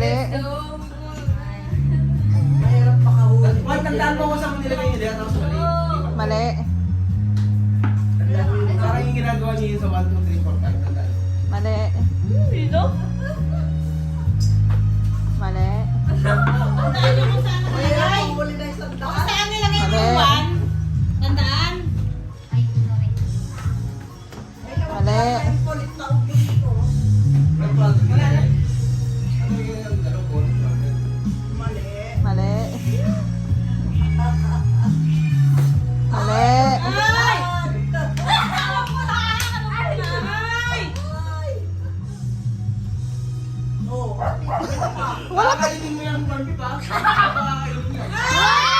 Mali. Mahirap makahuli. Wag, tandaan mo kung saan mo nilagay yung letter tapos mali. Mali. Parang yung ginagawa niya yun sa 1, 2, 3, 4, 5. Tandaan. Mali. Dito? Mali. Mahirap makahuli na isang daan. Saan nilagay mo Mali. yung 1? Tandaan? Mali. Ay, kulit na ulit ko. Ano yung dalawang ball? Mali. Mali. Mali. Ay! Oh. Wala kainin mo yung barbie pa. Wala kainin mo yan.